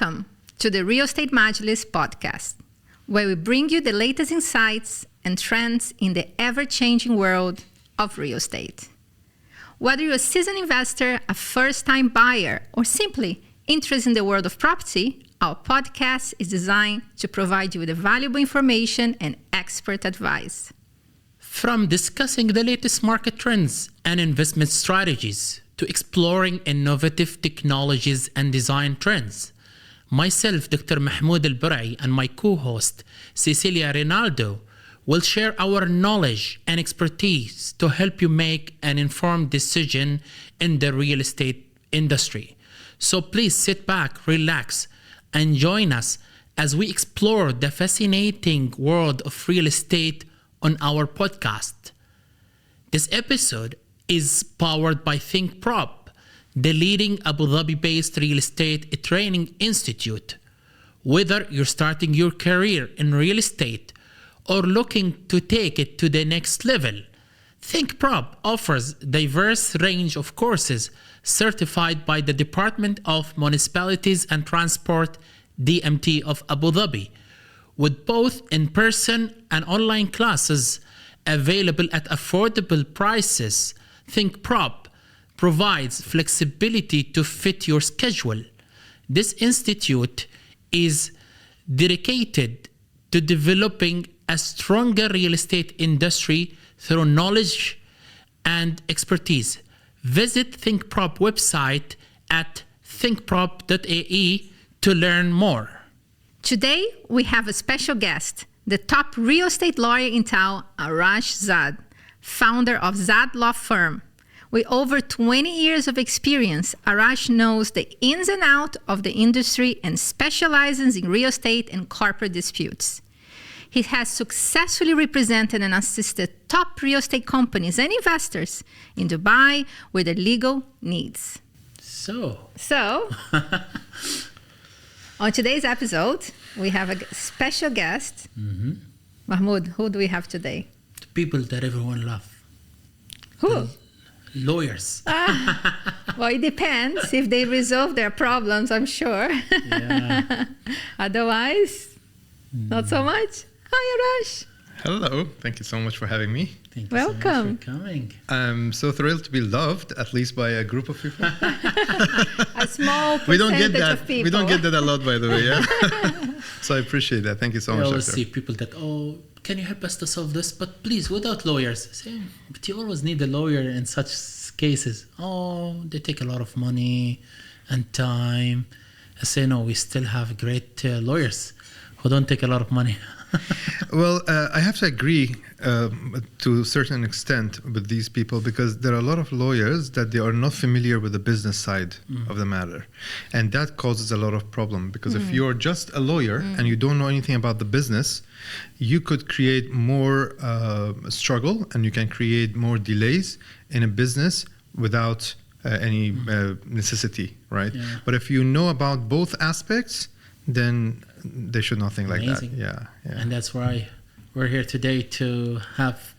Welcome to the Real Estate Majlis podcast, where we bring you the latest insights and trends in the ever-changing world of real estate. Whether you're a seasoned investor, a first-time buyer, or simply interested in the world of property, our podcast is designed to provide you with valuable information and expert advice. From discussing the latest market trends and investment strategies to exploring innovative technologies and design trends, myself, Dr. Mahmoud Al-Burai, and my co-host, Cecilia Rinaldo, will share our knowledge and expertise to help you make an informed decision in the real estate industry. So please sit back, relax, and join us as we explore the fascinating world of real estate on our podcast. This episode is powered by ThinkProp, the leading Abu Dhabi-based real estate training institute. Whether you're starting your career in real estate or looking to take it to the next level, ThinkProp offers a diverse range of courses certified by the Department of Municipalities and Transport, DMT of Abu Dhabi, with both in-person and online classes available at affordable prices. ThinkProp provides flexibility to fit your schedule. This institute is dedicated to developing a stronger real estate industry through knowledge and expertise. Visit ThinkProp website at thinkprop.ae to learn more. Today, we have a special guest, the top real estate lawyer in town, Arash Zad, founder of Zad Law Firm. With over 20 years of experience, Arash knows the ins and outs of the industry and specializes in real estate and corporate disputes. He has successfully represented and assisted top real estate companies and investors in Dubai with their legal needs. So, on today's episode, we have a special guest. Mahmoud, who do we have today? the people that everyone loves. Who? Lawyers. Well, it depends. If they resolve their problems, I'm sure. Yeah. Otherwise, not so much. Hi, Arash. Hello, thank you so much for having me. Thank you Welcome. so much for coming. I'm so thrilled to be loved, at least by a group of people. A small percentage we don't get that. of people. We don't get that a lot, by the way. Yeah. So I appreciate that. Thank you so We much, always Doctor. see people that, can you help us to solve this? But please, without lawyers. Say, but you always need a lawyer in such cases. They take a lot of money and time. I say, no, we still have great lawyers who don't take a lot of money. Well, I have to agree to a certain extent with these people, because there are a lot of lawyers that they are not familiar with the business side of the matter. And that causes a lot of problem, because if you're just a lawyer and you don't know anything about the business, you could create more struggle, and you can create more delays in a business without any necessity, right? Yeah. But if you know about both aspects, then they should not think like Amazing. that. Yeah. And that's why we're here today to have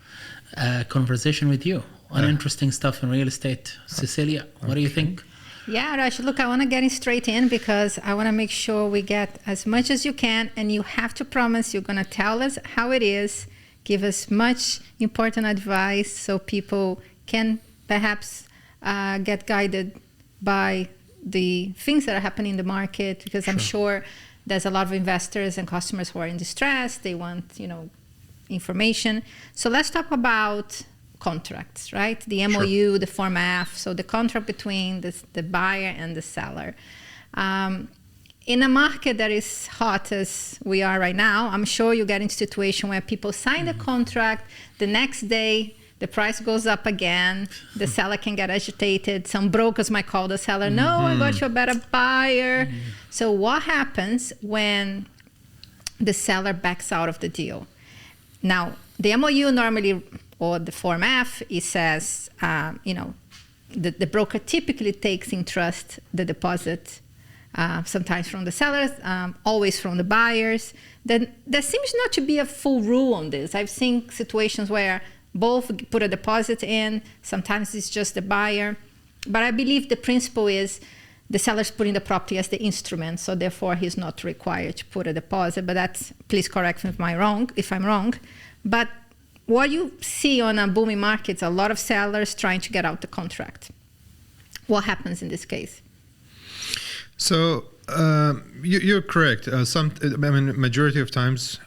a conversation with you on interesting stuff in real estate. Cecilia, what do you think? Yeah, Arash, look, I want to get it straight in because I want to make sure we get as much as you can, and you have to promise you're going to tell us how it is, give us much important advice so people can perhaps get guided by the things that are happening in the market, because I'm sure there's a lot of investors and customers who are in distress. They want, information. So let's talk about contracts, right? The MOU, the Form F, so the contract between the buyer and the seller. In a market that is hot as we are right now, I'm sure you get into a situation where people sign the contract, the next day the price goes up again, the seller can get agitated. Some brokers might call the seller, no, I got you a better buyer. So what happens when the seller backs out of the deal? Now, the MOU normally, or the Form F, it says, the broker typically takes in trust the deposit, sometimes from the sellers, always from the buyers. Then there seems not to be a full rule on this. I've seen situations where both put a deposit in, sometimes it's just the buyer. But I believe the principle is the seller's putting the property as the instrument, so therefore he's not required to put a deposit. But that's, please correct me if I'm wrong. But what you see on a booming market is a lot of sellers trying to get out the contract. What happens in this case? So you're correct. Majority of times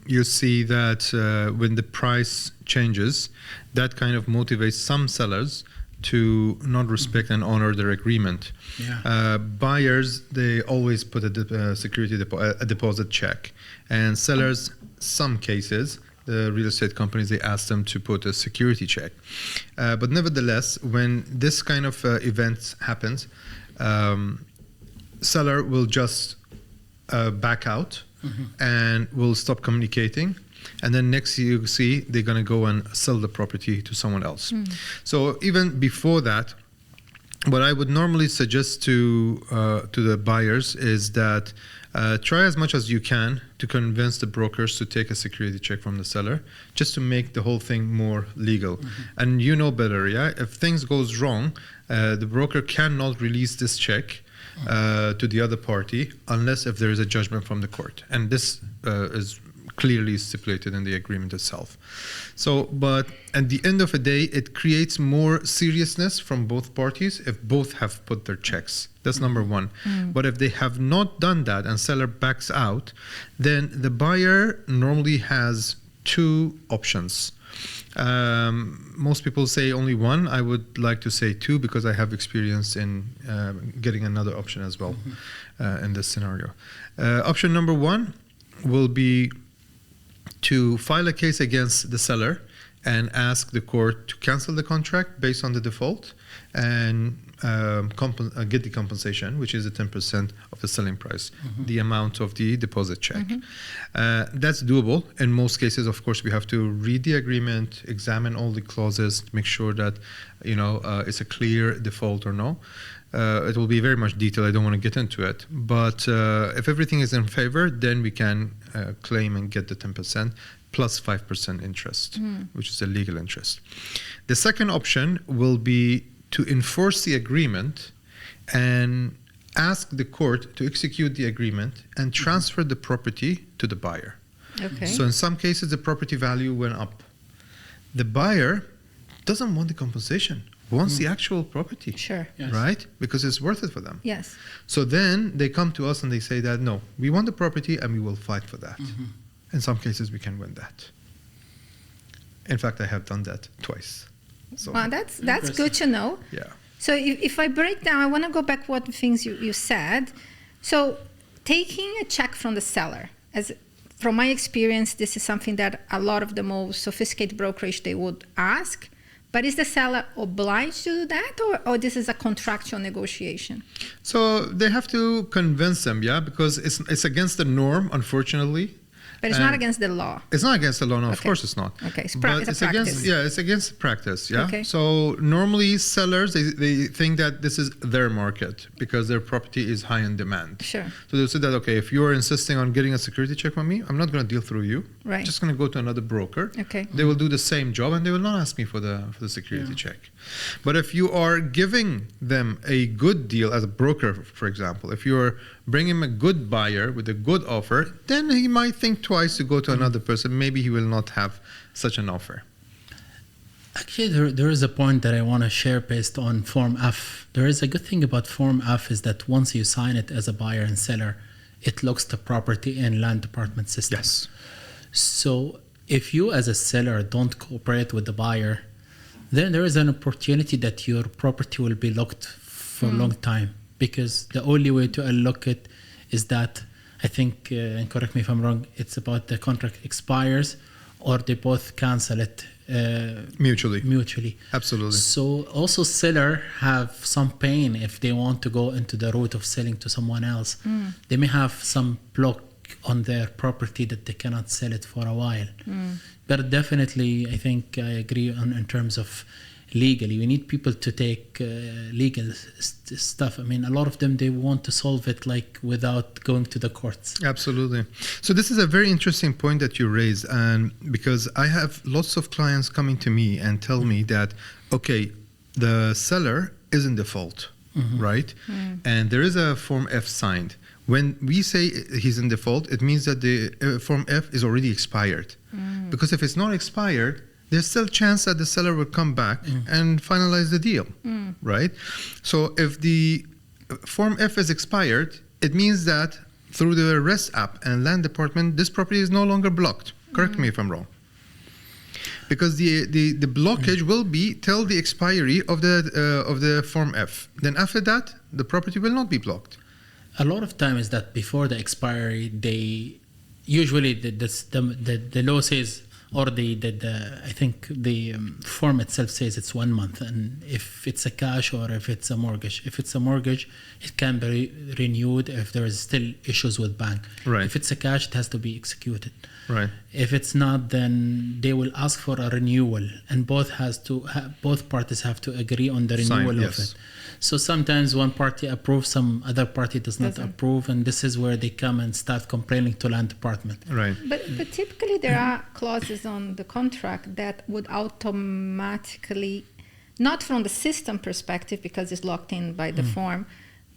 you see that when the price changes, that kind of motivates some sellers to not respect and honor their agreement. Yeah. Buyers, they always put a deposit check, and sellers, some cases, the real estate companies, they ask them to put a security check. But nevertheless, when this kind of event happens, seller will just back out and will stop communicating. And then next you see they're going to go and sell the property to someone else. So even before that, what I would normally suggest to the buyers is that try as much as you can to convince the brokers to take a security check from the seller, just to make the whole thing more legal. And you know better, yeah? If things goes wrong, the broker cannot release this check to the other party unless if there is a judgment from the court. And this is clearly stipulated in the agreement itself. So, but at the end of the day, it creates more seriousness from both parties if both have put their checks. That's number one. But if they have not done that and seller backs out, then the buyer normally has two options. Most people say only one. I would like to say two because I have experience in getting another option as well in this scenario. Option number one will be to file a case against the seller and ask the court to cancel the contract based on the default and get the compensation, which is the 10% of the selling price, the amount of the deposit check. That's doable. In most cases, of course, we have to read the agreement, examine all the clauses, make sure that it's a clear default or no. It will be very much detailed. I don't want to get into it. But if everything is in favor, then we can claim and get the 10% plus 5% interest, which is a legal interest. The second option will be to enforce the agreement and ask the court to execute the agreement and transfer the property to the buyer. Okay. So in some cases, the property value went up. The buyer doesn't want the compensation, wants the actual property. Sure. Yes. Right? Because it's worth it for them. Yes. So then they come to us and they say that, no, we want the property and we will fight for that. In some cases, we can win that. In fact, I have done that twice. So, Well, that's good to know. yeah. So if I break down, I want to go back what the things you said. So taking a check from the seller, from my experience, this is something that a lot of the most sophisticated brokerage, they would ask. But is the seller obliged to do that, or this is a contractual negotiation? So they have to convince them, yeah, because it's against the norm, unfortunately. But it's not against the law. It's not against the law, no, of Okay. course it's not. Okay, it's But a practice. it's against practice, yeah. Okay. So normally sellers, they think that this is their market because their property is high in demand. Sure. So they'll say that, okay, if you're insisting on getting a security check from me, I'm not going to deal through you. Right. I'm just going to go to another broker. Okay. They will do the same job and they will not ask me for the security check. But if you are giving them a good deal as a broker, for example, if you're bringing him a good buyer with a good offer, then he might think twice to go to another person. Maybe he will not have such an offer. Actually, there is a point that I want to share based on Form F. There is a good thing about Form F is that once you sign it as a buyer and seller, it looks the property and land department system. Yes. So if you as a seller don't cooperate with the buyer, then there is an opportunity that your property will be locked for a long time, because the only way to unlock it is that, I think, and correct me if I'm wrong, it's about the contract expires or they both cancel it Mutually. Absolutely. So also seller have some pain if they want to go into the route of selling to someone else. They may have some block on their property that they cannot sell it for a while. But definitely, I think I agree in terms of legally. We need people to take legal stuff. I mean, a lot of them, they want to solve it like without going to the courts. Absolutely. So this is a very interesting point that you raise, and because I have lots of clients coming to me and tell me that, okay, the seller is in default. right? And there is a Form F signed. When we say he's in default, it means that the Form F is already expired. Because if it's not expired, there's still a chance that the seller will come back and finalize the deal, right? So if the Form F is expired, it means that through the REST app and land department, this property is no longer blocked. Correct me if I'm wrong. Because the blockage will be till the expiry of the Form F. Then after that, the property will not be blocked. A lot of time is that before the expiry, they usually the law says, or I think the form itself says it's 1 month, and if it's a cash or if it's a mortgage, it can be renewed if there is still issues with bank. Right. If it's a cash, it has to be executed. Right. If it's not, then they will ask for a renewal, and both parties have to agree on the renewal of it. So sometimes one party approves, some other party does not approve, and this is where they come and start complaining to land department. Right. But typically there are clauses on the contract that would automatically, not from the system perspective because it's locked in by the form,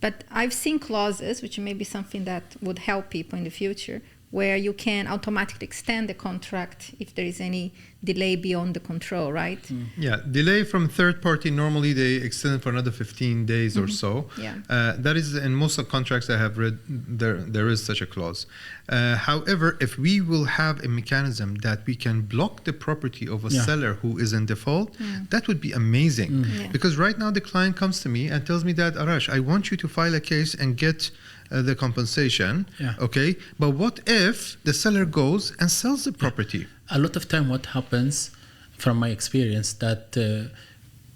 but I've seen clauses, which may be something that would help people in the future, where you can automatically extend the contract if there is any delay beyond the control, right? Yeah, delay from third party, normally they extend for another 15 days or so. Yeah. That is in most of contracts I have read, there is such a clause. However, if we will have a mechanism that we can block the property of a seller who is in default, that would be amazing. Because right now the client comes to me and tells me that, Arash, I want you to file a case and get the compensation, okay? But what if the seller goes and sells the property? A lot of time what happens, from my experience, that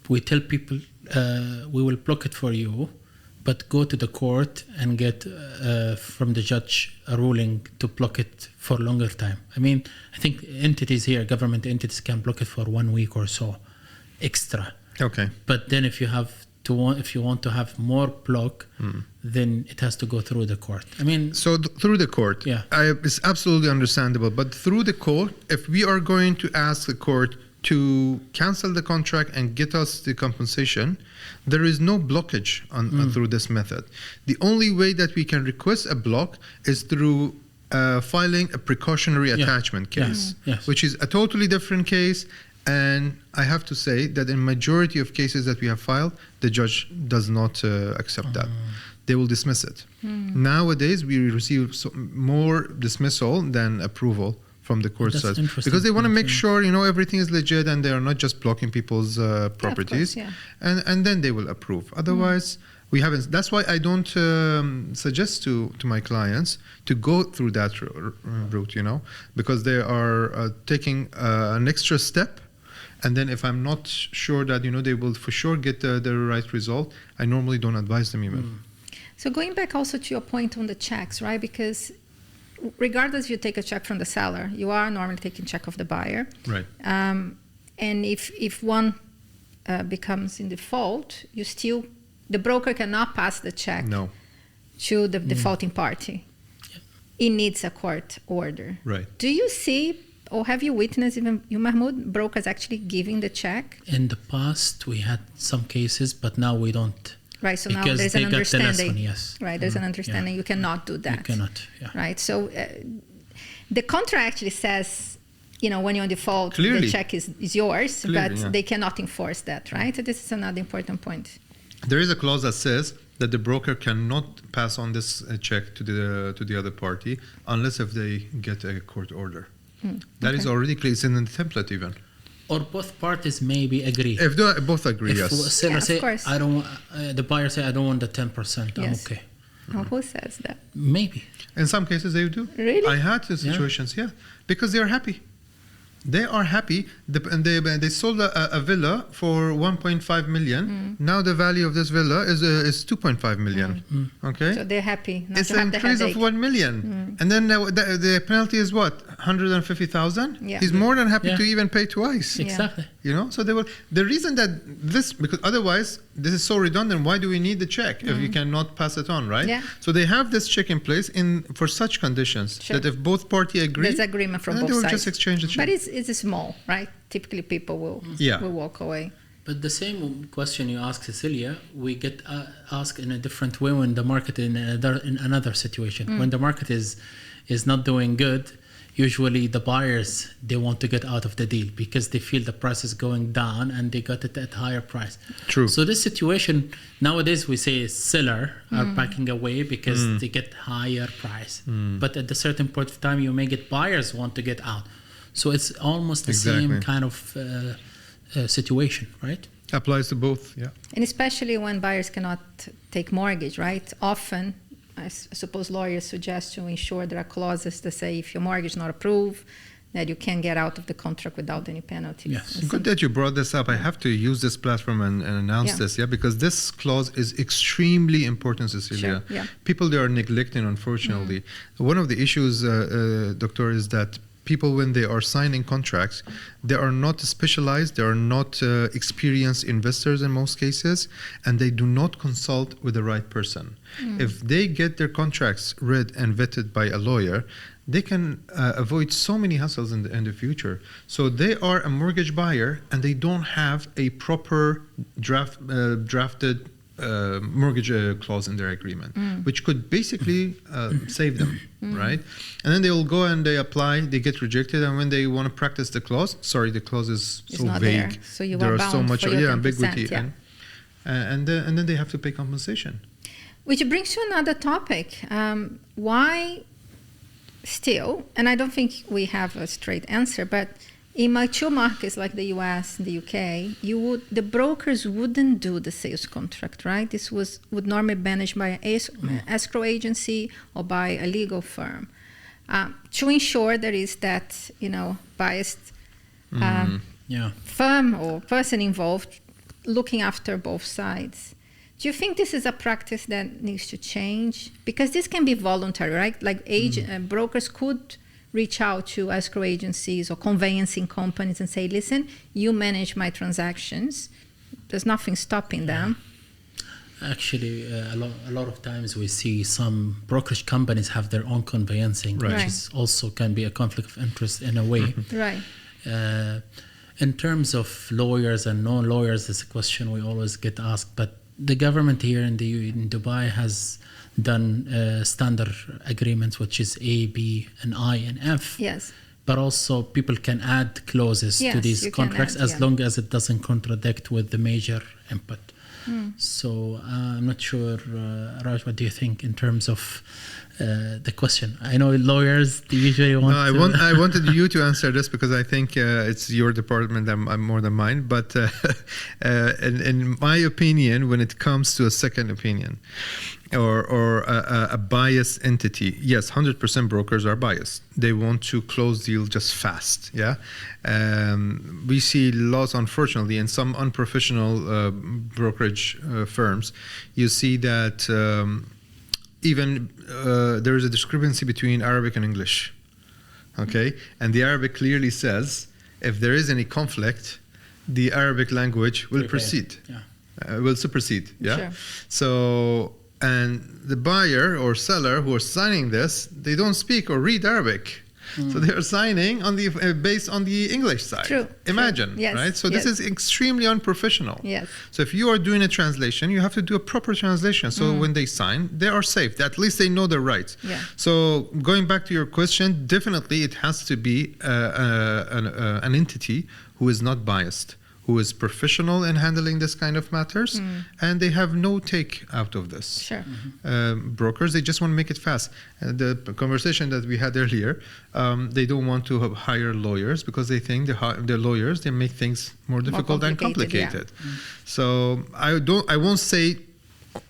we tell people, we will block it for you, but go to the court and get from the judge a ruling to block it for a longer time. I mean, I think entities here, government entities, can block it for 1 week or so extra. Okay. But then if you want to have more block, then it has to go through the court. I mean, so through the court, it's absolutely understandable. But through the court, if we are going to ask the court to cancel the contract and get us the compensation, there is no blockage through this method. The only way that we can request a block is through filing a precautionary attachment case, which is a totally different case. And I have to say that in majority of cases that we have filed, the judge does not accept that. They will dismiss it. Nowadays, we receive more dismissal than approval from the court side, because they want to make sure everything is legit and they are not just blocking people's properties, and then they will approve. Otherwise, we haven't. That's why I don't suggest to my clients to go through that route, because they are taking an extra step. And then if I'm not sure that, they will for sure get the right result, I normally don't advise them even. So going back also to your point on the checks, right? Because regardless if you take a check from the seller, you are normally taking check of the buyer. Right. And if one becomes in default, the broker cannot pass the check to the defaulting party. It needs a court order. Right. Do you see, or have you witnessed even you, Mahmoud, brokers actually giving the check? In the past, we had some cases, but now we don't. Right, so now there's an understanding. Yes. Right, there's an understanding. You cannot do that. You cannot, Right, so the contract actually says, when you're in default, Clearly. the check is yours, Clearly, but they cannot enforce that, right? So this is another important point. There is a clause that says that the broker cannot pass on this check to the other party unless if they get a court order. That is already clear. It's in the template even. Or both parties maybe agree. If they both agree, if yes. Seller say, of course. I don't. The buyer say, I don't want the 10%. I'm okay. Oh, who says that? Maybe. In some cases, they do. Really? I had the situations, because they are happy. They are happy. They sold a villa for 1.5 million. Now the value of this villa is 2.5 million. Okay. So they're happy. Not It's to an have the increase of headache. 1 million. And then the penalty is what? 150,000? Yeah. He's more than happy to even pay twice. Exactly. So they will. The reason that because otherwise this is so redundant. Why do we need the check if you cannot pass it on, right? Yeah. So they have this check in place for such conditions that if both parties agree, there's agreement from then both they will sides. just exchange the check. But it's small, right? Typically, people will walk away. But the same question you ask Cecilia, we get asked in a different way when the market in another situation. When the market is not doing good, usually the buyers, they want to get out of the deal because they feel the price is going down and they got it at higher price. True. So this situation, nowadays we say seller are backing away because they get higher price. But at a certain point of time, you may get buyers want to get out. So it's almost the same kind of situation, right? Applies to both, yeah. And especially when buyers cannot take mortgage, right? Often, I suppose lawyers suggest to ensure there are clauses that say if your mortgage is not approved, that you can get out of the contract without any penalty. Yes. Good that you brought this up. I have to use this platform and announce this, because this clause is extremely important, Cecilia. Sure, yeah. People, they are neglecting, unfortunately. One of the issues, Doctor, is that people, when they are signing contracts, they are not specialized, they are not experienced investors in most cases, and they do not consult with the right person. If they get their contracts read and vetted by a lawyer, they can avoid so many hassles in the future. So they are a mortgage buyer and they don't have a proper drafted mortgage clause in their agreement, which could basically save them, right? And then they will go and they apply, they get rejected, and when they want to practice the clause, the clause is so not vague. there. So you there are are bound so much for your 10%, ambiguity, yeah. and then they have to pay compensation. Which brings to another topic. Why still, and I don't think we have a straight answer, but in mature markets like the US and the UK, the brokers wouldn't do the sales contract, right? This would normally be managed by an escrow agency or by a legal firm to ensure there is that, biased firm or person involved looking after both sides. Do you think this is a practice that needs to change? Because this can be voluntary, right? Like brokers could reach out to escrow agencies or conveyancing companies and say, listen, you manage my transactions. There's nothing stopping them. Actually, a lot of times we see some brokerage companies have their own conveyancing, which is also can be a conflict of interest in a way. Right. In terms of lawyers and non-lawyers, it's a question we always get asked. But the government here in Dubai has done standard agreements, which is A, B, and I, and F. Yes. But also people can add clauses to these contracts as long as it doesn't contradict with the major input. So I'm not sure, Raj, what do you think in terms of the question? I know lawyers usually want I wanted you to answer this because I think it's your department more than mine. But in my opinion, when it comes to a second opinion or a biased entity, yes, 100% brokers are biased. They want to close deals just fast. Yeah, we see lots, unfortunately, in some unprofessional brokerage firms. You see that even there is a discrepancy between Arabic and English. Okay, and the Arabic clearly says if there is any conflict, the Arabic language will proceed. Will supersede. Yeah. Sure. So. And the buyer or seller who are signing this, they don't speak or read Arabic. So they are signing on the based on the English side. True. Imagine, Yes. right? So this is extremely unprofessional. Yes. So if you are doing a translation, you have to do a proper translation. So when they sign, they are safe. At least they know their rights. Yeah. So going back to your question, definitely it has to be an entity who is not biased, who is professional in handling this kind of matters, and they have no take out of this. Sure. Brokers, they just want to make it fast. The conversation that we had earlier, they don't want to hire lawyers because they think the lawyers, they make things more difficult and complicated. So I won't say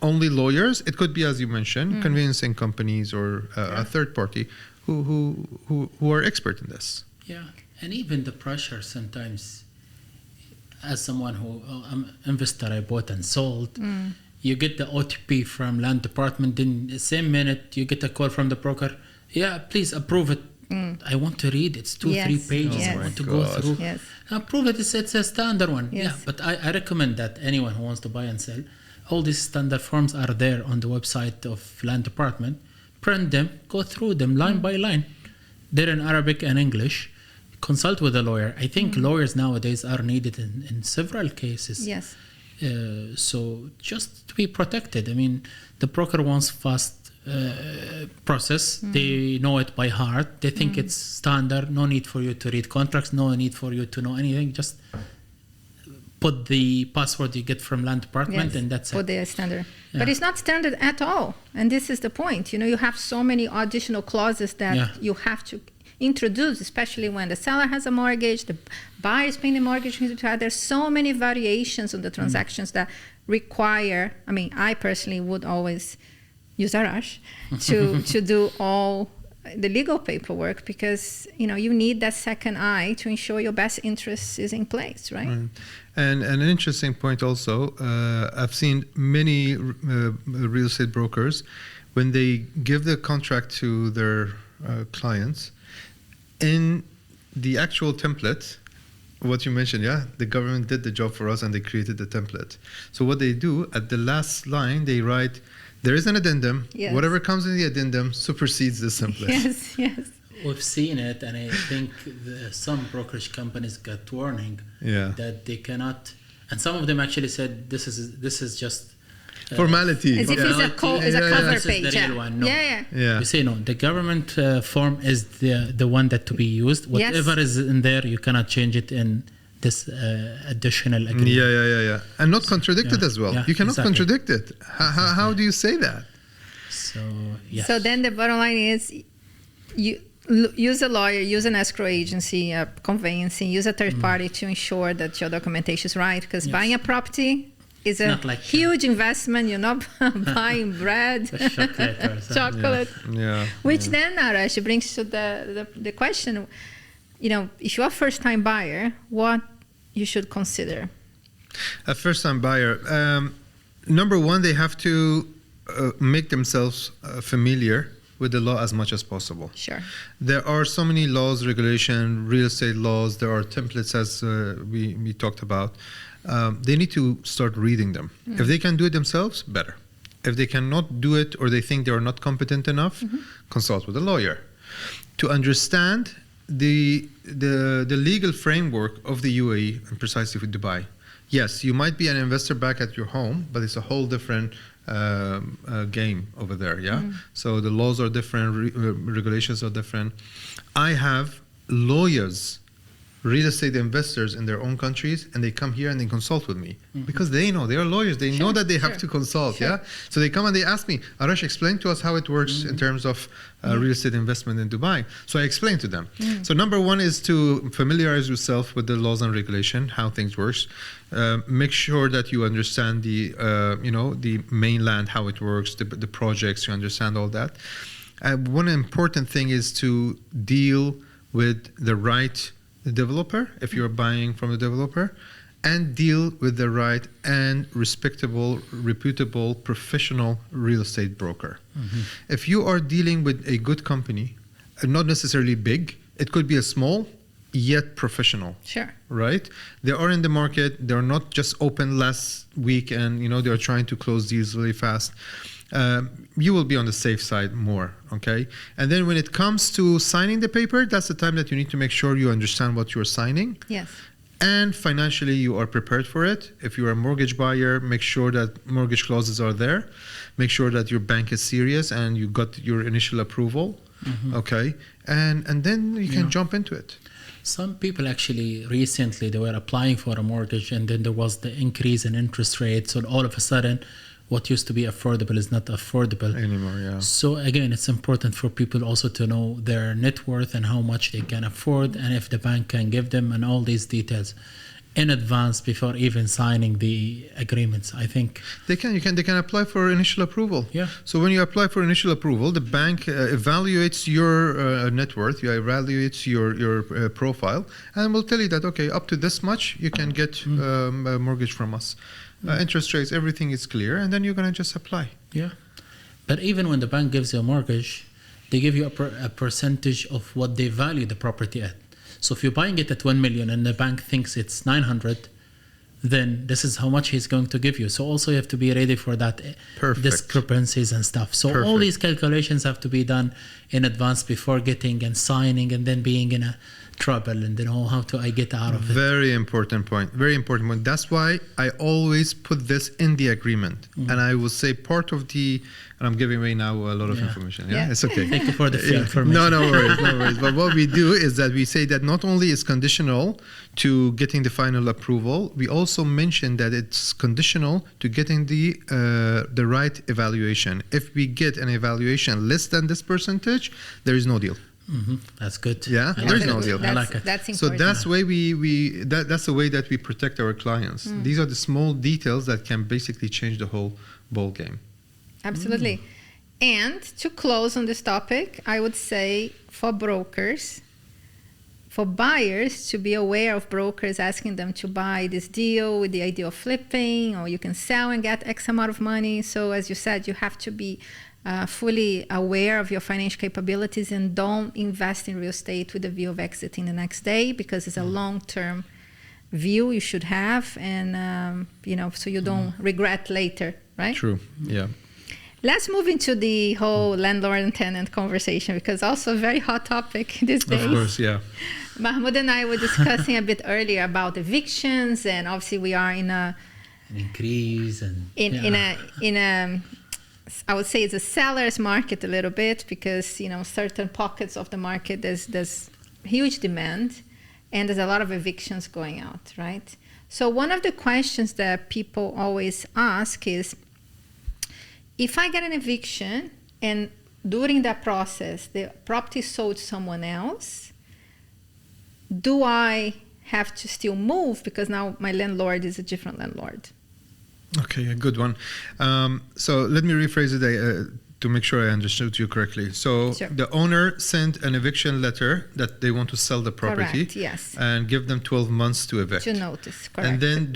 only lawyers. It could be, as you mentioned, conveyancing companies or a third party who are expert in this. Yeah, and even the pressure sometimes. As someone who investor, I bought and sold, you get the OTP from land department. In the same minute, you get a call from the broker. Yeah, please approve it. I want to read. It's 2-3 pages. I want to go through. Yes. Approve it. It's a standard one. Yes. Yeah, but I recommend that anyone who wants to buy and sell, all these standard forms are there on the website of land department. Print them, go through them line by line. They're in Arabic and English. consult with a lawyer. I think lawyers nowadays are needed in several cases. Yes. So just to be protected. I mean, the broker wants fast process. They know it by heart. They think it's standard. No need for you to read contracts. No need for you to know anything. Just put the password you get from land department, and that's for it. the standard. Yeah. But it's not standard at all. And this is the point. You have so many additional clauses that you have to introduce, especially when the seller has a mortgage, the buyer is paying the mortgage. There's so many variations on the transactions that require, I personally would always use Arash to do all the legal paperwork, because you need that second eye to ensure your best interest is in place, right? And an interesting point also, I've seen many real estate brokers, when they give the contract to their clients, in the actual template, what you mentioned, the government did the job for us and they created the template. So what they do, at the last line, they write, there is an addendum. Yes. Whatever comes in the addendum supersedes this template. Yes. We've seen it, and I think some brokerage companies got warning that they cannot, and some of them actually said this is just formality. As if it's a cover this page. Is the real one. No. Yeah. You say no. The government form is the one that to be used. Whatever is in there, you cannot change it in this additional agreement. Yeah. And not contradicted as well. You cannot contradict it. How do you say that? So, yes. So then the bottom line is, you use a lawyer, use an escrow agency, a conveyancing, use a third party to ensure that your documentation is right. Because buying a property is a huge investment. You're not buying bread, chocolate. Which then, Arash, brings to the question, if you're a first-time buyer, what you should consider? A first-time buyer, number one, they have to make themselves familiar with the law as much as possible. Sure. There are so many laws, regulation, real estate laws. There are templates, as we talked about. They need to start reading them. If they can do it themselves, better. If they cannot do it, or they think they are not competent enough, consult with a lawyer to understand the legal framework of the UAE, and precisely with Dubai. Yes, you might be an investor back at your home, but it's a whole different game over there. So the laws are different, regulations are different. I have lawyers, real estate investors in their own countries, and they come here and they consult with me because they know, they are lawyers, they know that they have to consult. So they come and they ask me, Arash, explain to us how it works in terms of real estate investment in Dubai. So I explain to them. So number one is to familiarize yourself with the laws and regulation, how things works. Make sure that you understand the mainland, how it works, the projects, you understand all that. One important thing is to deal with the right developer, if you're buying from the developer, and deal with the right and respectable, reputable, professional real estate broker. If you are dealing with a good company, not necessarily big, it could be a small, yet professional. Sure. Right? They are in the market. They're not just open last week and they're trying to close deals really fast. You will be on the safe side more, okay? And then when it comes to signing the paper, that's the time that you need to make sure you understand what you're signing. Yes. And financially, you are prepared for it. If you're a mortgage buyer, make sure that mortgage clauses are there. Make sure that your bank is serious and you got your initial approval, okay? And then you can jump into it. Some people actually recently, they were applying for a mortgage, and then there was the increase in interest rates, and all of a sudden what used to be affordable is not affordable anymore. So again, it's important for people also to know their net worth and how much they can afford, and if the bank can give them, and all these details in advance before even signing the agreements. I think they can apply for initial approval. So when you apply for initial approval, the bank evaluates your net worth, you evaluates your profile, and will tell you that up to this much you can get a mortgage from us. Interest rates, everything is clear, and then you're going to just apply. But even when the bank gives you a mortgage, they give you a percentage of what they value the property at. So if you're buying it at 1 million and the bank thinks it's 900, then this is how much he's going to give you. So also you have to be ready for that discrepancies and stuff. So all these calculations have to be done in advance before getting and signing and then being in a trouble and know how to I get out of it. Very important point. Very important point. That's why I always put this in the agreement. And I will say part of the, and I'm giving away now a lot of information. Yeah, it's okay. Thank you for the free information. No worries, no worries. But what we do is that we say that not only is conditional to getting the final approval, we also mention that it's conditional to getting the right evaluation. If we get an evaluation less than this percentage, there is no deal. That's good. Yeah, there's no deal. I like it. That's important. So that's way that's the way that we protect our clients. These are the small details that can basically change the whole ball game. Absolutely. And to close on this topic, I would say for brokers, for buyers to be aware of brokers asking them to buy this deal with the idea of flipping, or you can sell and get X amount of money. So as you said, you have to be fully aware of your financial capabilities and don't invest in real estate with the view of exiting the next day, because it's a long-term view you should have, and so you don't regret later, right? True. Yeah. Let's move into the whole landlord and tenant conversation, because also a very hot topic these days. Of course, yeah. Mahmoud and I were discussing a bit earlier about evictions, and obviously we are in an increase and in a I would say it's a seller's market a little bit, because certain pockets of the market there's huge demand, and there's a lot of evictions going out, right? So one of the questions that people always ask is, if I get an eviction and during that process the property is sold to someone else, do I have to still move because now my landlord is a different landlord? Okay, a good one. So let me rephrase it to make sure I understood you correctly. So the owner sent an eviction letter that they want to sell the property. Correct, yes. And give them 12 months to evict. To notice, correct. And then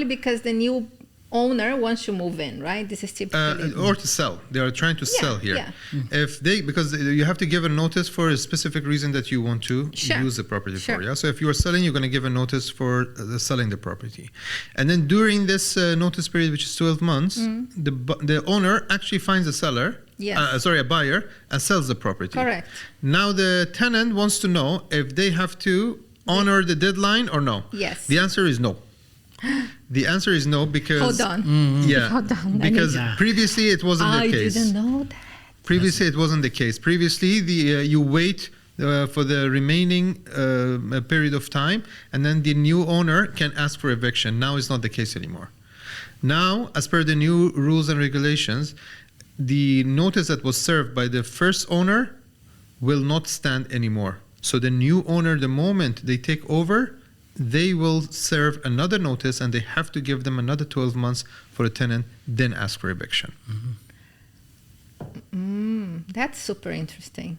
because the new owner wants to move in, right? This is typically or to sell. They are trying to sell here. If because you have to give a notice for a specific reason that you want to use the property for. Yeah. So if you are selling, you're going to give a notice for selling the property, and then during this notice period, which is 12 months, the owner actually finds a seller. Yes. A buyer, and sells the property. Correct. Now the tenant wants to know if they have to honor the deadline or no. Yes. The answer is no. The answer is no, because hold on. Yeah. Hold on. Because previously it wasn't the case. I didn't know that. Previously it wasn't the case. Previously you wait for the remaining period of time, and then the new owner can ask for eviction. Now it's not the case anymore. Now, as per the new rules and regulations, the notice that was served by the first owner will not stand anymore. So the new owner, the moment they take over, they will serve another notice, and they have to give them another 12 months for a tenant, then ask for eviction. That's super interesting.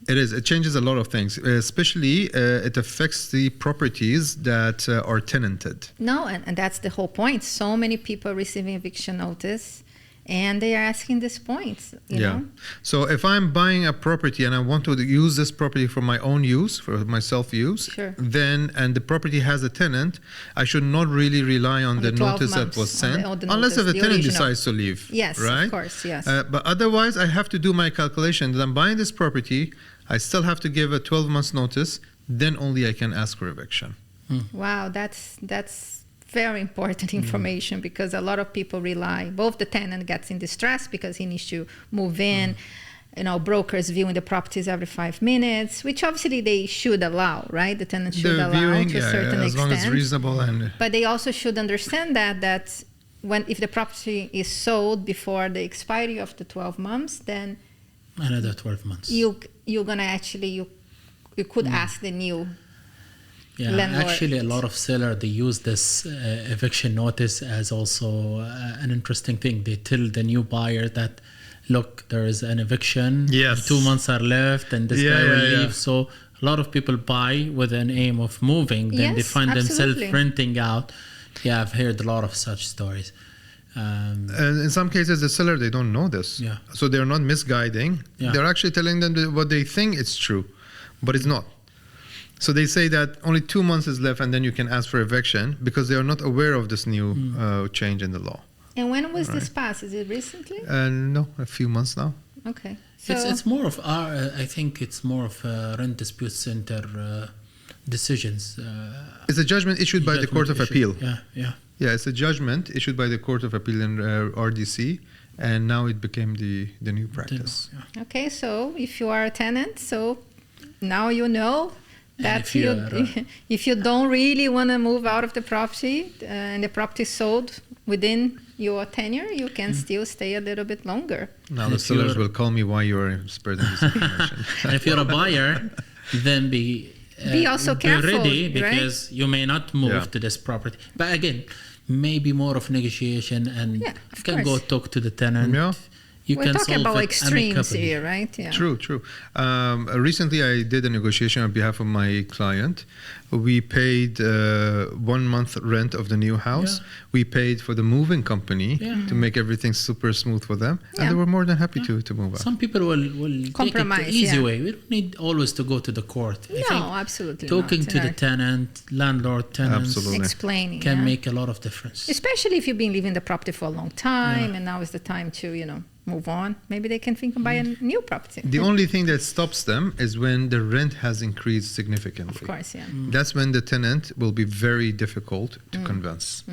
It is. It changes a lot of things, especially it affects the properties that are tenanted. No, and that's the whole point. So many people receiving eviction notice, and they are asking these points, you know? So if I'm buying a property and I want to use this property for my own use, for my self-use, then, and the property has a tenant, I should not really rely on the notice that was sent, unless if the tenant decides to leave. Yes, right? Of course, yes. But otherwise, I have to do my calculation that I'm buying this property, I still have to give a 12 months notice, then only I can ask for eviction. Wow, that's very important information, because a lot of people rely, both the tenant gets in distress because he needs to move in, brokers viewing the properties every 5 minutes, which obviously they should allow, right? The tenant should allow viewing, to a certain as extent. long as it's reasonable. But they also should understand that if the property is sold before the expiry of the 12 months, then another 12 months. You're gonna actually you could ask the new landlord. Actually, a lot of sellers, they use this eviction notice as also an interesting thing. They tell the new buyer that, look, there is an eviction. Yes. 2 months are left, and this guy will leave. So a lot of people buy with an aim of moving. Then they find themselves renting out. Yeah, I've heard a lot of such stories. And in some cases, the seller, they don't know this. So they're not misguiding. They're actually telling them what they think is true, but it's not. So they say that only 2 months is left, and then you can ask for eviction, because they are not aware of this new change in the law. And when was this passed? Is it recently? No, a few months now. Okay. It's more of I think it's more of rent dispute center decisions. It's a judgment issued by the Court of Appeal. Yeah. Yeah, it's a judgment issued by the Court of Appeal in RDC, and now it became the new practice. Yeah. Okay, so if you are a tenant, so now you know that if you don't really want to move out of the property and the property is sold within your tenure, you can still stay a little bit longer. Now the sellers will call me why you are spreading this information. And if you're a buyer, then be also careful, ready, because right? you may not move to this property. But again, maybe more of negotiation, and you can go talk to the tenant. Yeah. We're talking about extremes here, right? Yeah. True. Recently, I did a negotiation on behalf of my client. We paid 1 month rent of the new house. Yeah. We paid for the moving company to make everything super smooth for them. And they were more than happy to move out. Some people will compromise, take it the easy way. We don't need always to go to the court. I think absolutely talking not. to the tenant, landlord, tenants, explaining can make a lot of difference. Especially if you've been living the property for a long time and now is the time to, move on. Maybe they can think of buying a new property. The only thing that stops them is when the rent has increased significantly. Of course, yeah. That's when the tenant will be very difficult to convince.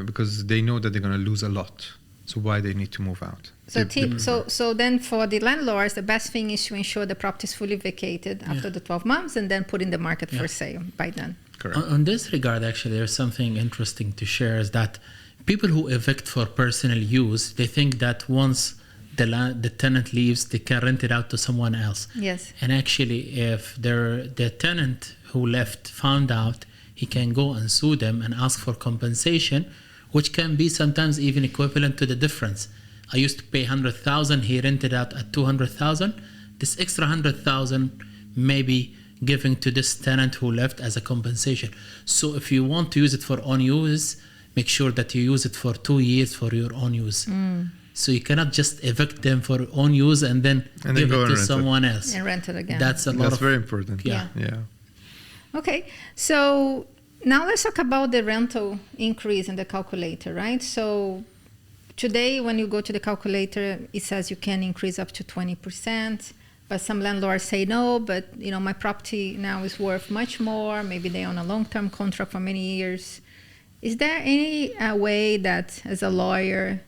Because they know that they're going to lose a lot. So why they need to move out? So then for the landlords, the best thing is to ensure the property is fully vacated after the 12 months and then put in the market for sale by then. Correct. On this regard, actually, there's something interesting to share, is that people who evict for personal use, they think that once the tenant leaves, they can rent it out to someone else. Yes. And actually, if the tenant who left found out, he can go and sue them and ask for compensation, which can be sometimes even equivalent to the difference. I used to pay 100,000, he rented out at 200,000. This extra 100,000 may be given to this tenant who left as a compensation. So if you want to use it for own use, make sure that you use it for 2 years for your own use. So you cannot just evict them for own use and then give it to someone else. And rent it again. That's very important. Yeah. Okay, so now let's talk about the rental increase in the calculator, right? So today when you go to the calculator, it says you can increase up to 20%, but some landlords say no, but my property now is worth much more. Maybe they own a long-term contract for many years. Is there any way that as a lawyer,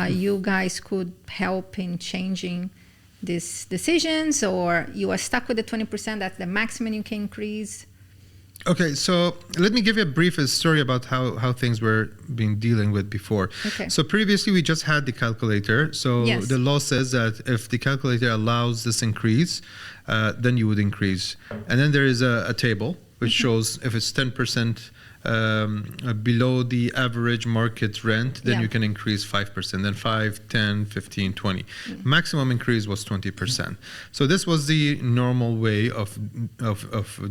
you guys could help in changing these decisions, or you are stuck with the 20%, that's the maximum you can increase? Okay, so let me give you a brief story about how things were being dealing with before. Okay. So previously we just had the calculator. So the law says that if the calculator allows this increase, then you would increase. And then there is a table which shows if it's 10% below the average market rent, then you can increase 5%, then 5, 10, 15, 20. Maximum increase was 20%. So this was the normal way of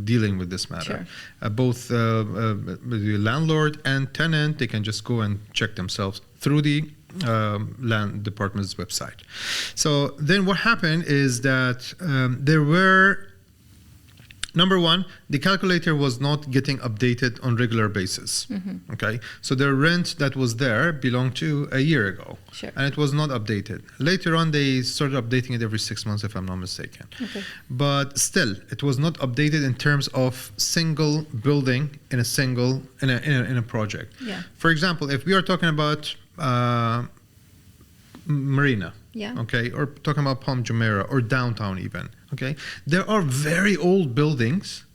dealing with this matter. Sure. Both the landlord and tenant, they can just go and check themselves through the land department's website. So then what happened is that there were, number one, the calculator was not getting updated on regular basis. Okay, so the rent that was there belonged to a year ago, and it was not updated. Later on, they started updating it every 6 months, if I'm not mistaken. Okay. But still, it was not updated in terms of single building in a project. Yeah. For example, if we are talking about Marina, okay, or talking about Palm Jumeirah or downtown even. Okay, there are very old buildings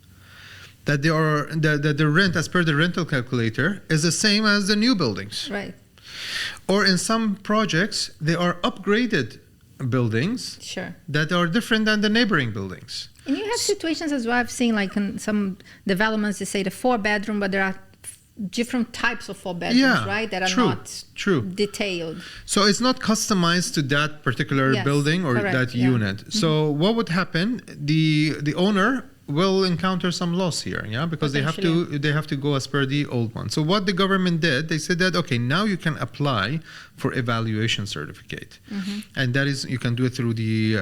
that the rent, as per the rental calculator, is the same as the new buildings. Right. Or in some projects, they are upgraded buildings that are different than the neighboring buildings. And you have situations as well. I've seen like in some developments, they say the 4-bedroom, but there are different types of 4 bedrooms, right? That are not detailed. So it's not customized to that particular building or that unit. So what would happen? The owner will encounter some loss here, because they have to go as per the old one. So what the government did, they said that okay, now you can apply for evaluation certificate, and that is, you can do it through the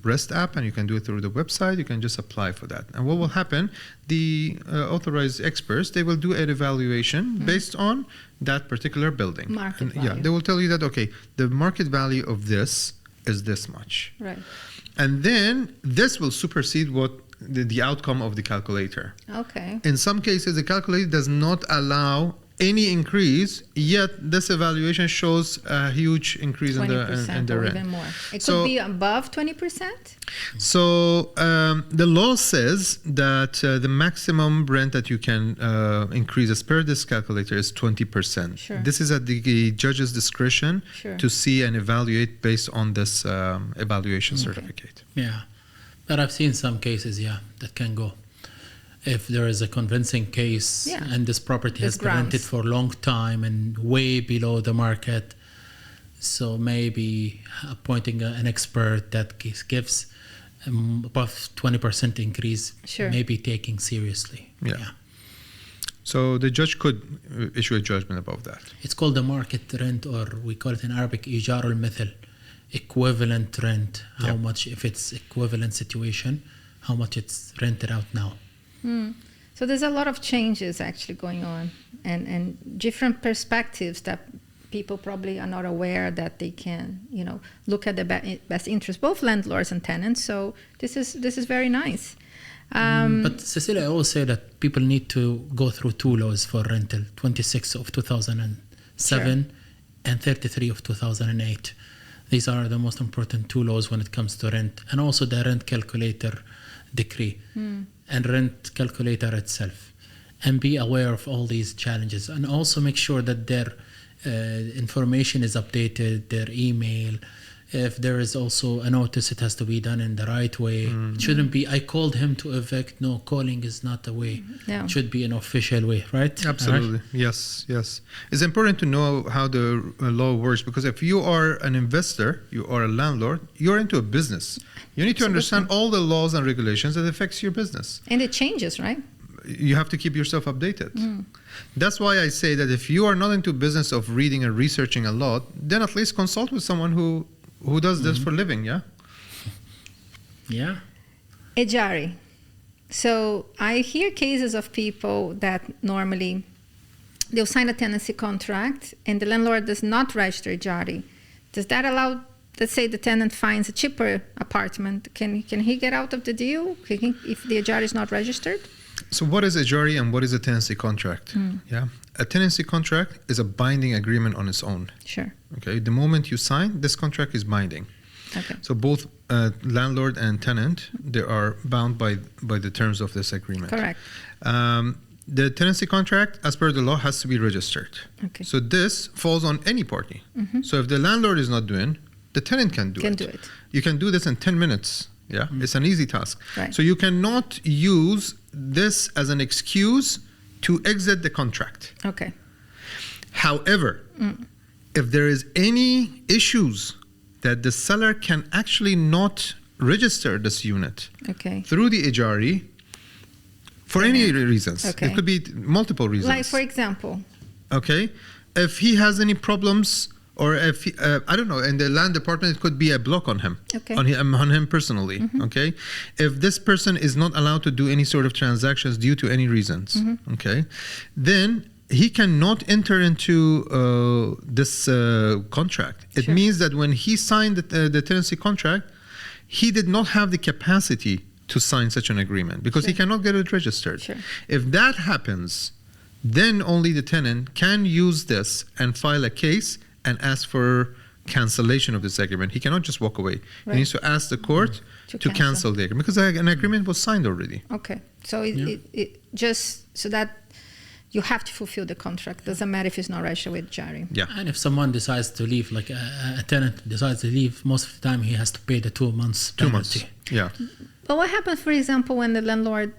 REST app, and you can do it through the website. You can just apply for that, and what will happen? The authorized experts, they will do an evaluation based on that particular building. Market value. They will tell you that okay, the market value of this is this much. Right. And then this will supersede what the outcome of the calculator. Okay. In some cases, the calculator does not allow any increase, yet this evaluation shows a huge increase in the 20% or rent. even more. It So- could be above 20%? So the law says that the maximum rent that you can increase as per this calculator is 20%. Sure. This is at the judge's discretion Sure. to see and evaluate based on this evaluation certificate. Yeah, but I've seen some cases, that can go. If there is a convincing case Yeah. and this property There's has been rented grounds. for a long time and way below the market, so maybe appointing an expert that gives above 20% increase, Sure. maybe taking seriously. Yeah. So the judge could issue a judgment above that. It's called the market rent, or we call it in Arabic إيجار المثل, equivalent rent. How much, if it's equivalent situation, how much it's rented out now. So there's a lot of changes actually going on, and different perspectives that people probably are not aware that they can, look at the best interest, both landlords and tenants. So this is very nice. But Cecilia, I always say that people need to go through two laws for rental, 26 of 2007 and 33 of 2008. These are the most important two laws when it comes to rent, and also the rent calculator decree and rent calculator itself. And be aware of all these challenges, and also make sure that their information is updated, their email. If there is also a notice, it has to be done in the right way. It shouldn't be, I called him to evict. No, calling is not the way. Yeah. It should be an official way, right? Absolutely. Yes. It's important to know how the law works, because if you are an investor, you are a landlord, you're into a business. You need to understand all the laws and regulations that affects your business. And it changes, right? You have to keep yourself updated. That's why I say that if you are not into business of reading and researching a lot, then at least consult with someone who does this for a living, yeah? Yeah. Ejari. So I hear cases of people that normally they'll sign a tenancy contract and the landlord does not register Ejari. Does that allow, let's say the tenant finds a cheaper apartment, can he get out of the deal if the Ejari is not registered? So what is a Ejari and what is a tenancy contract? Yeah, a tenancy contract is a binding agreement on its own. Sure. Okay, the moment you sign, this contract is binding. Okay. So both landlord and tenant, they are bound by the terms of this agreement. Correct. The tenancy contract, as per the law, has to be registered. Okay. So this falls on any party. So if the landlord is not doing, the tenant can do it. You can do this in 10 minutes. Yeah, it's an easy task. Right. So you cannot use this as an excuse to exit the contract. Okay. However, if there is any issues that the seller can actually not register this unit Okay. through the Ejari for any reasons. Okay. It could be multiple reasons. Like, for example, Okay, if he has any problems, or if he, I don't know, in the land department, it could be a block on him, Okay. on him personally. Okay, if this person is not allowed to do any sort of transactions due to any reasons, okay, then he cannot enter into this contract. It Sure. means that when he signed the tenancy contract, he did not have the capacity to sign such an agreement because he Sure. cannot get it registered. Sure. If that happens, then only the tenant can use this and file a case and ask for cancellation of this agreement. He cannot just walk away. Right. He needs to ask the court To to cancel the agreement because an agreement was signed already. okay. So it just so that you have to fulfill the contract. Doesn't matter if it's not registered with Ejari. Yeah. And if someone decides to leave, like a tenant decides to leave, most of the time he has to pay the 2 months 2 months. penalty. Yeah. But what happens, for example, when the landlord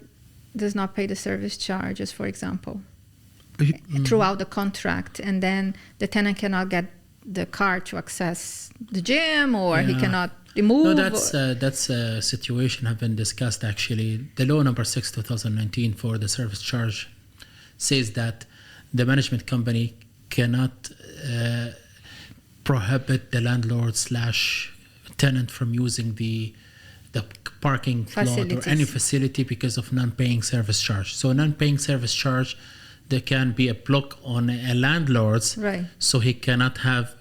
does not pay the service charges, for example, throughout the contract, and then the tenant cannot get the car to access the gym, or he Yeah. cannot remove? No, that's a situation have been discussed actually. The law number 6 2019 for the service charge says that the management company cannot prohibit the landlord / tenant from using the parking lot or any Facilities. facility because of non-paying service charge. So non-paying service charge, there can be a block on a landlord's, Right. so he cannot have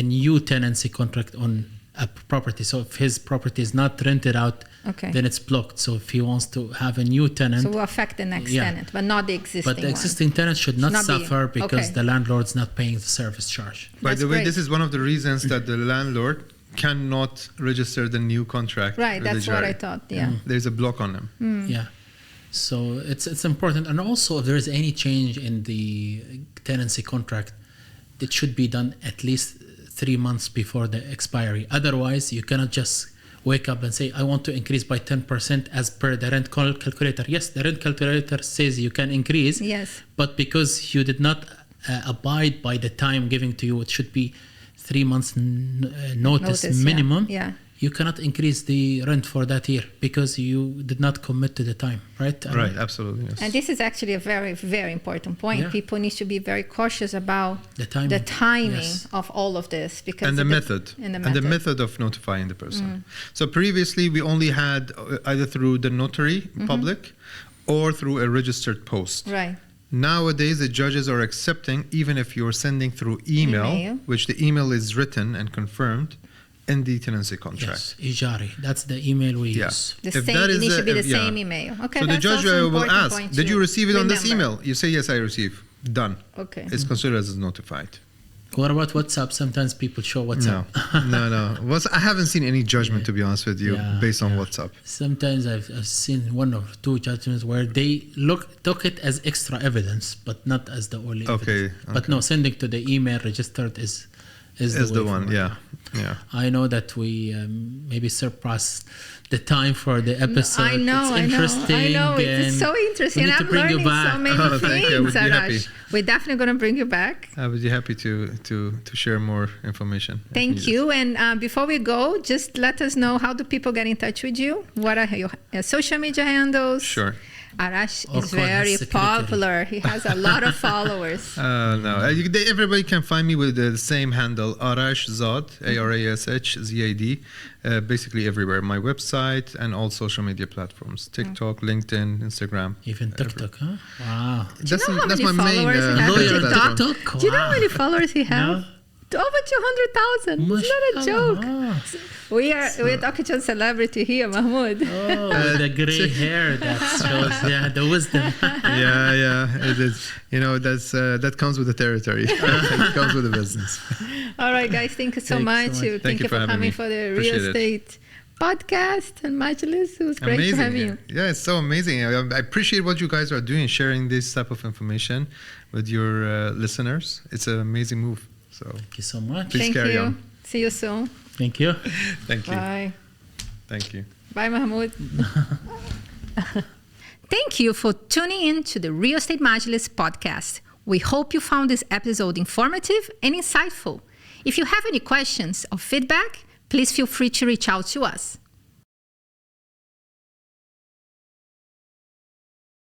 a new tenancy contract on a property. So if his property is not rented out, Okay. then it's blocked. So if he wants to have a new tenant, So will affect the next Yeah. tenant, but not the existing but the one. existing tenant should not Should not be- suffer because okay. the landlord's not paying the service charge. By That's the way, great. this is one of the reasons that the landlord cannot register the new contract. Right, with that's the what jury. I thought. Yeah. There's a block on them. Yeah. So it's important. And also if there is any change in the tenancy contract, it should be done at least 3 months before the expiry. Otherwise, you cannot just wake up and say, I want to increase by 10% as per the rent calculator. Yes, the rent calculator says you can increase, Yes. but because you did not abide by the time given to you, it should be 3 months notice Notice, minimum. Yeah. You cannot increase the rent for that year because you did not commit to the time, right? Right, absolutely. Yes. And this is actually a very, very important point. Yeah. People need to be very cautious about The timing. yes. of all of this because and the method and the method of notifying the person. So previously we only had either through the notary public or through a registered post. Right. Nowadays the judges are accepting even if you're sending through email, which the email is written and confirmed in the tenancy contract. Yes, Ijari. That's the email we Yeah. use. The If same, that it is needs a- to be the if- yeah. same email. Okay. So the that's judge also an will important ask, point did to you receive it on this remember. email? You say, yes, I receive. Done. Okay. It's considered as notified. What about WhatsApp? Sometimes people show WhatsApp. No. I haven't seen any judgment, to be honest with you, Yeah, based on yeah. WhatsApp. Sometimes I've seen 1 or 2 judgments where they took it as extra evidence, but not as the only Okay, evidence. But okay. no, sending to the email registered is Is way the one, forward. yeah. I know that we maybe surpassed the time for the episode. I know, it's I know. interesting. I know. It's and so interesting. we need to I'm bring you learning back. so many Oh, thank you. I would things, be happy. Arash. We're definitely going to bring you back. I would be happy to share more information. if Thank needed. you. And before we go, just let us know, how do people get in touch with you? What are your social media handles? Sure. Arash Or is call his very secretary. popular. He has a lot of followers. No, everybody can find me with the same handle, Arash Zad, ARASHZAD, basically everywhere. My website and all social media platforms, TikTok, LinkedIn, Instagram. Even TikTok, huh? Wow. Do you know how That's many my main followers he has on Lawyer on TikTok? TikTok? Do you know how Wow. many followers he has? No? Over 200,000. It's not a joke. Mashallah. We're talking to a celebrity here, Mahmoud. Oh, the gray hair that shows, the wisdom. Yeah, it is. That comes with the territory. It comes with the business. All right, guys. Thank you so Thanks so much. much. Thank you for having coming me. for the Appreciate Real it. Estate podcast and Majlis. It was great to have you. Yeah, it's so amazing. I appreciate what you guys are doing, sharing this type of information with your listeners. It's an amazing move. So Thank you so much. Please Thank carry you. on. See you soon. Thank you. thank you. Bye. Thank you. Bye, Mahmoud. Thank you for tuning in to the Real Estate Majlis podcast. We hope you found this episode informative and insightful. If you have any questions or feedback, please feel free to reach out to us.